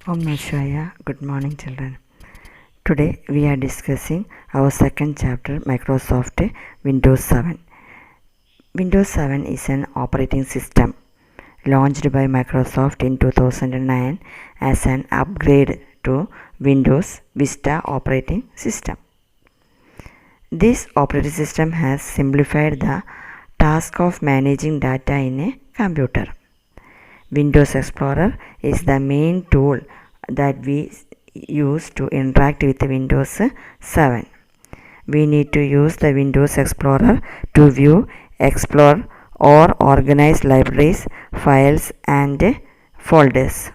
Om Shaya. Good morning, children. Today we are discussing our second chapter, Microsoft Windows 7. Windows 7 is an operating system launched by Microsoft in 2009 as an upgrade to Windows Vista operating system. This operating system has simplified the task of managing data in a computer. Windows Explorer is the main tool that we use to interact with Windows 7. We need to use the Windows Explorer to view, explore, or organize libraries, files, and folders.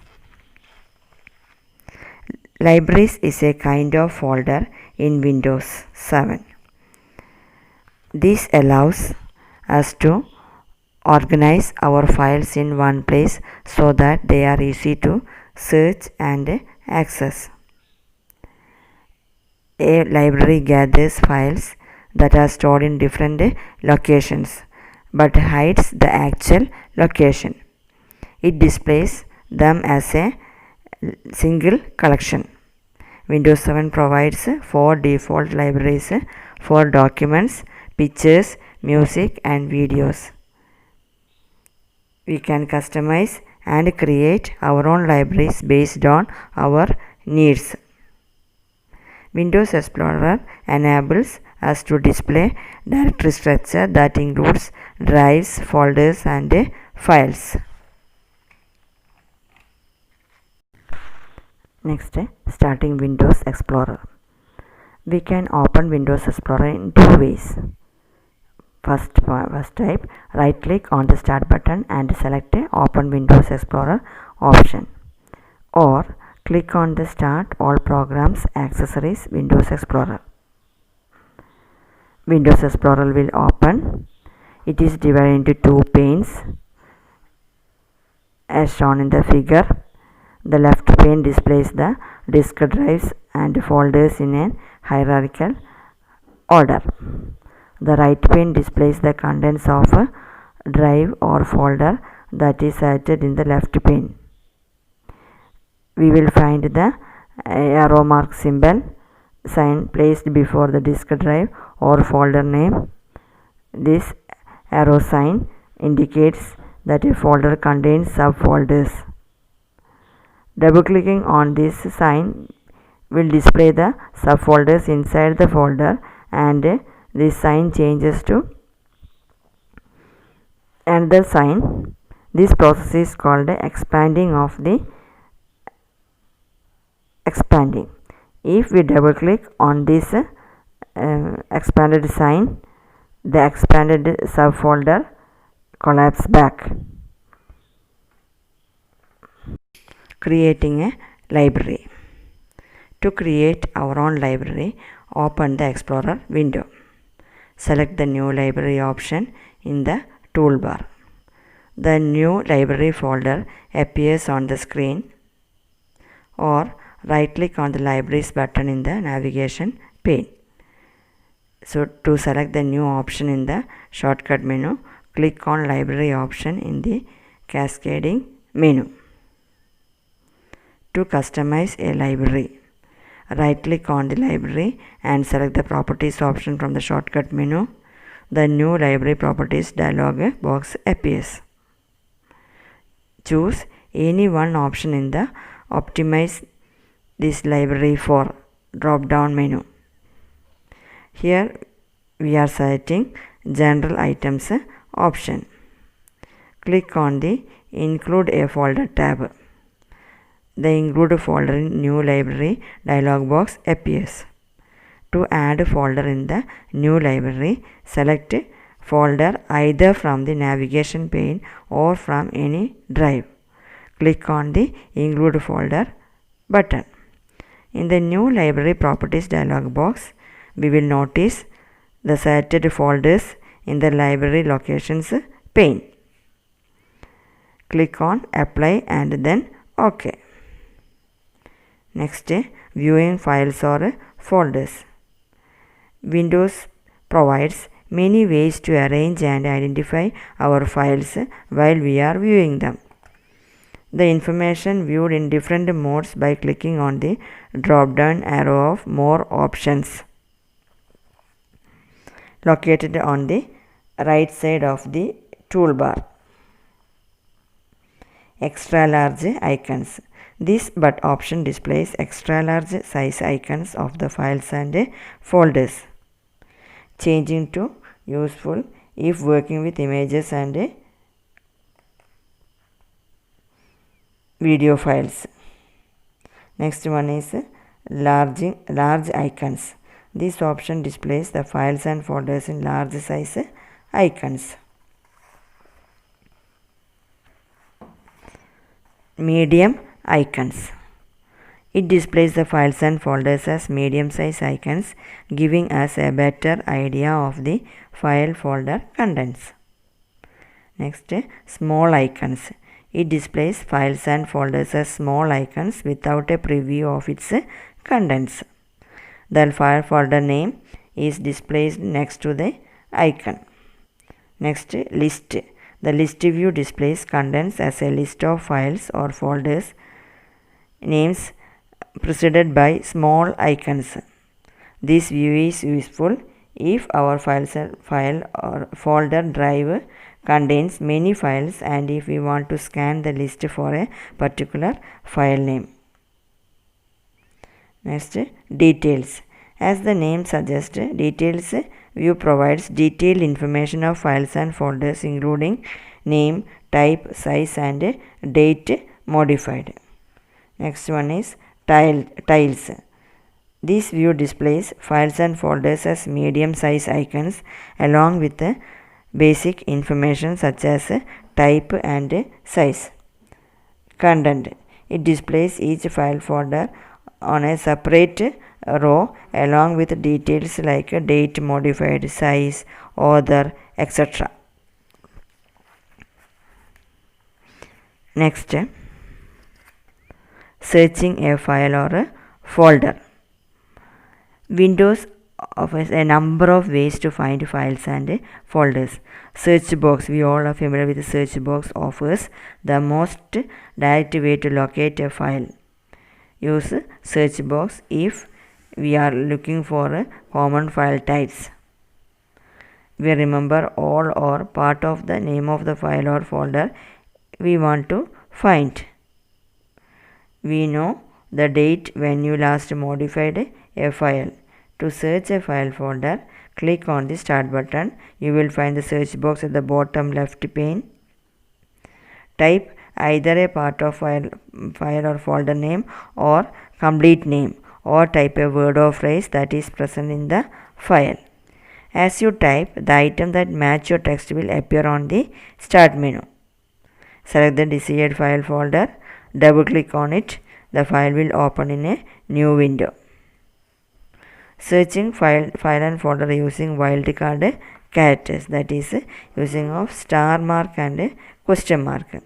Libraries is a kind of folder in Windows 7. This allows us to organize our files in one place so that they are easy to search and access. A library gathers files that are stored in different locations but hides the actual location. It displays them as a single collection. Windows 7 provides 4 default libraries for documents, pictures, music, and videos. We can customize and create our own libraries based on our needs. Windows Explorer enables us to display directory structure that includes drives, folders, and files. Next, starting Windows Explorer. We can open Windows Explorer in two ways. First type, right click on the start button and select Open Windows Explorer option, or click on the Start All Programs Accessories Windows Explorer. Windows Explorer will open. It is divided into two panes as shown in the figure. The left pane displays the disk drives and folders in a hierarchical order. The right pane displays the contents of a drive or folder that is added in the left pane. We will find the arrow mark symbol sign placed before the disk drive or folder name. This arrow sign indicates that a folder contains subfolders. Double clicking on this sign will display the subfolders inside the folder, and this sign changes to another sign. This process is called expanding of the expanding. If we double click on this expanded sign, the expanded subfolder collapses back, creating a library. To create our own library, open the Explorer window. Select the New Library option in the toolbar. The New Library folder appears on the screen, or right click on the Libraries button in the navigation pane. So to select the new option in the shortcut menu, click on Library option in the cascading menu. To customize a library, right click on the library and select the properties option from the shortcut menu. The new library properties dialog box appears. Choose any one option in the optimize this library for drop down menu. Here we are selecting general items option. Click on the include a folder tab. The include folder in new library dialog box appears. To add a folder in the new library, select folder either from the navigation pane or from any drive. Click on the include folder button. In the new library properties dialog box, we will notice the selected folders in the library locations pane. Click on apply and then OK. Next, viewing files or folders. Windows provides many ways to arrange and identify our files while we are viewing them. the information viewed in different modes by clicking on the drop down arrow of more options located on the right side of the toolbar. Extra large icons. This but option displays extra large size icons of the files and folders, changing to useful if working with images and video files. Next one is large icons. This option displays the files and folders in large size icons. Medium icons. It displays the files and folders as medium size icons, giving us a better idea of the file folder contents. Next, small icons. It displays files and folders as small icons without a preview of its contents. The file folder name is displayed next to the icon. Next, list. The list view displays contents as a list of files or folders names preceded by small icons. This view is useful if our file or folder drive contains many files and if we want to scan the list for a particular file name. Next, details. As the name suggests, details view provides detailed information of files and folders including name, type, size and date modified. Next one is tiles. This view displays files and folders as medium size icons along with the basic information such as type and size. Content. It displays each file folder on a separate row along with details like date modified, size, author, etc. Next, searching a file or a folder. Windows offers a number of ways to find files and folders. Search box, we all are familiar with the search box, offers the most direct way to locate a file. Use search box if we are looking for common file types. We remember all or part of the name of the file or folder we want to find. We know the date when you last modified a file. To search a file folder, click on the start button. You will find the search box at the bottom left pane. Type either a part of file or folder name or complete name, or type a word or phrase that is present in the file. As you type, the item that match your text will appear on the start menu. Select the desired file folder, double click on it. The file will open in a new window. Searching file and folder using wildcard characters, that is using of star mark and question mark.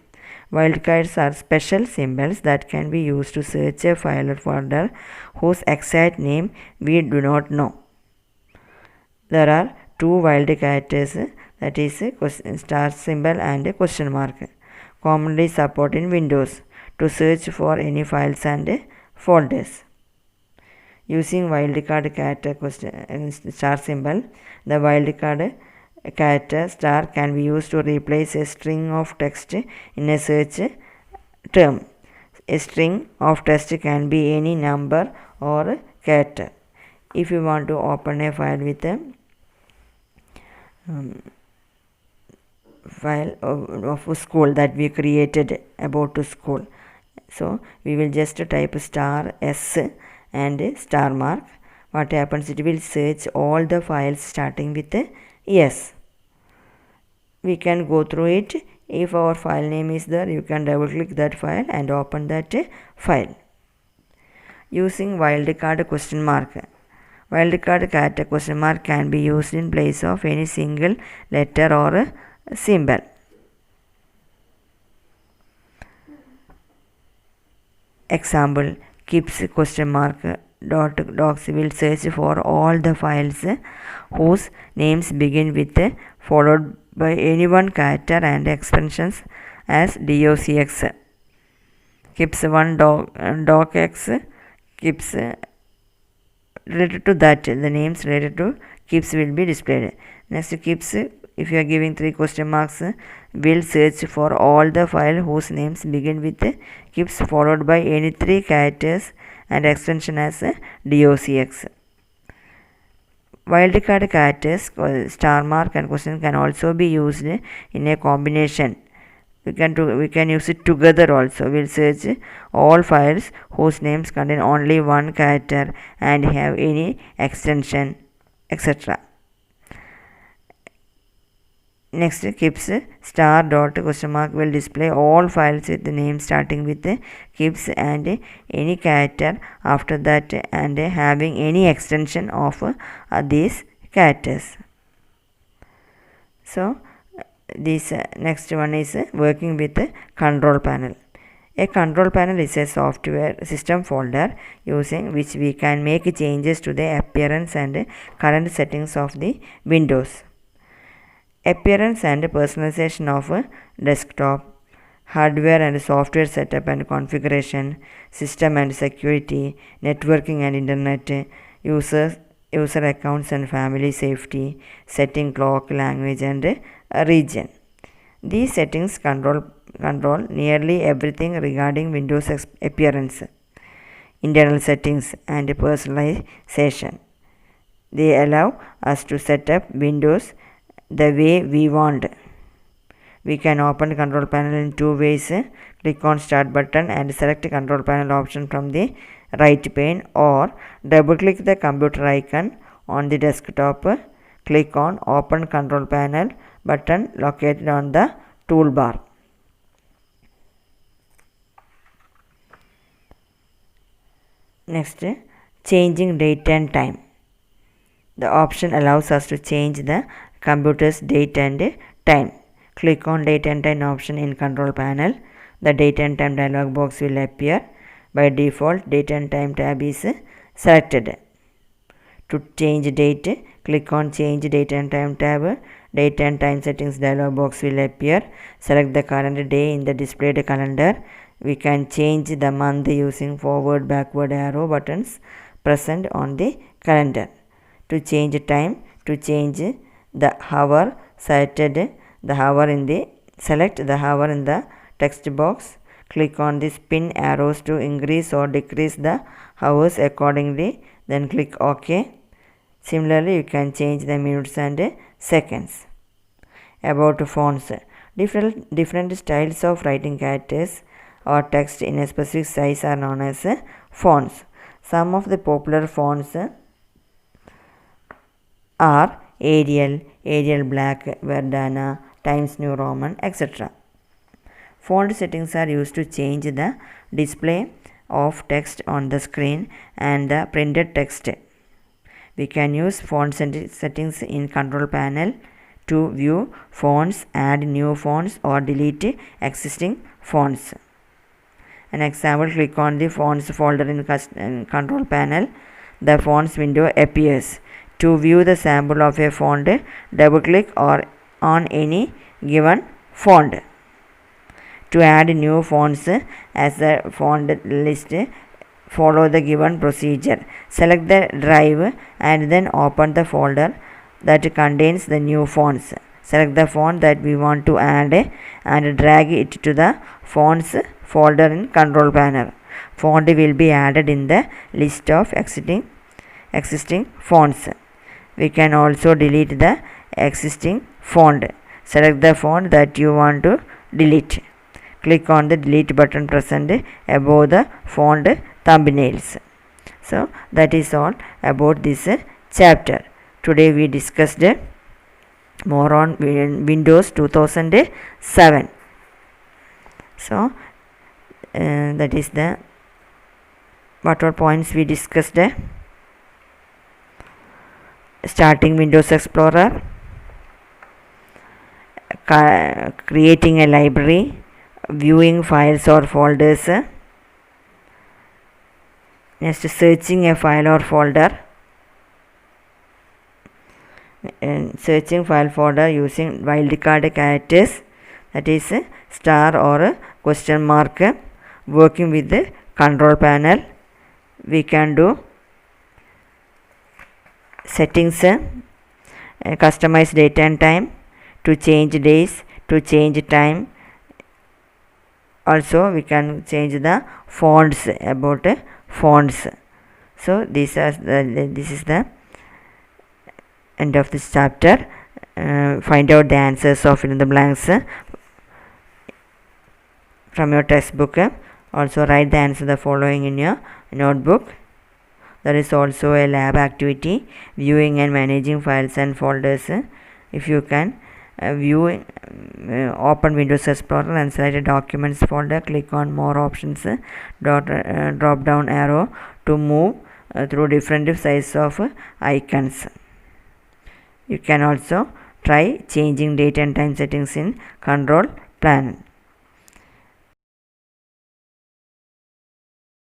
Wildcards are special symbols that can be used to search a file or folder whose exact name we do not know. There are two wild characters, that is star symbol and question mark, commonly supported in Windows to search for any files and folders. Using wildcard character star symbol, the wildcard character star can be used to replace a string of text in a search term. A string of text can be any number or character. If you want to open a file with a file of school that we created about to school, so we will just type star s and star mark. What happens, it will search all the files starting with a yes. We can go through it. If our file name is there, you can double click that file and open that file. Using wildcard question mark. Wildcard character question mark can be used in place of any single letter or symbol. Example, keeps question mark docs will search for all the files whose names begin with followed by any one character and extensions as docx. keeps one docx keeps related to that, the names related to keeps will be displayed. Next, keeps, if you are giving 3 question marks, will search for all the file whose names begin with keeps followed by any 3 characters and extension as docx. Wildcard characters, star mark and question can also be used in a combination. We can use it together also. We'll search all files whose names contain only one character and have any extension, etc. Next, keeps star dot question mark will display all files with the name starting with keeps and any character after that and having any extension of these characters. So this next one is working with control panel. A control panel is a software system folder using which we can make changes to the appearance and current settings of the Windows. Appearance and personalization of desktop, hardware and software setup and configuration, system and security, networking and internet, user accounts and family safety, setting clock, language and region. These settings control nearly everything regarding Windows appearance, internal settings and personalization. They allow us to set up Windows the way we want. We can open control panel in 2 ways. Click on start button and select control panel option from the right pane, or double click the computer icon on the desktop. Click on open control panel button located on the toolbar. Next, changing date and time. The option allows us to change the computer's date and time. Click on date and time option in control panel. The date and time dialog box will appear. By default, date and time tab is selected. To change date, click on change date and time tab. Date and time settings dialog box will appear. Select the current day in the displayed calendar. We can change the month using forward backward arrow buttons present on the calendar. To change time, to change the hour, select the hour in the text box. Click on the spin arrows to increase or decrease the hours accordingly, then click OK. Similarly, you can change the minutes and seconds. About fonts. Different styles of writing characters or text in a specific size are known as fonts. Some of the popular fonts are Arial Black, Verdana, Times New Roman, etc. Font settings are used to change the display of text on the screen and the printed text. We can use font settings in control panel to view fonts, add new fonts or delete existing fonts. An example, click on the fonts folder in control panel. The fonts window appears. To view the sample of a font, double click on any given font. To add new fonts as a font list, follow the given procedure. Select the drive and then open the folder that contains the new fonts. Select the font that we want to add and drag it to the fonts folder in control panel. Font will be added in the list of existing fonts. We can also delete the existing font. Select the font that you want to delete. Click on the delete button present above the font thumbnails. So that is all about this chapter. Today we discussed more on Windows 2007. So that is the what all points we discussed. Starting Windows Explorer, creating a library, viewing files or folders, next searching a file or folder, and searching file folder using wildcard characters, that is star or question mark, working with the control panel, we can do settings, customize date and time, to change days, to change time. Also we can change the fonts, about fonts. So this is the end of this chapter. Find out the answers of fill in the blanks from your textbook. Also write the answer the following in your notebook. There is also a lab activity, viewing and managing files and folders. If you can view, open Windows Explorer and select a documents folder, click on more options, drop down arrow to move through different size of icons. You can also try changing date and time settings in control panel.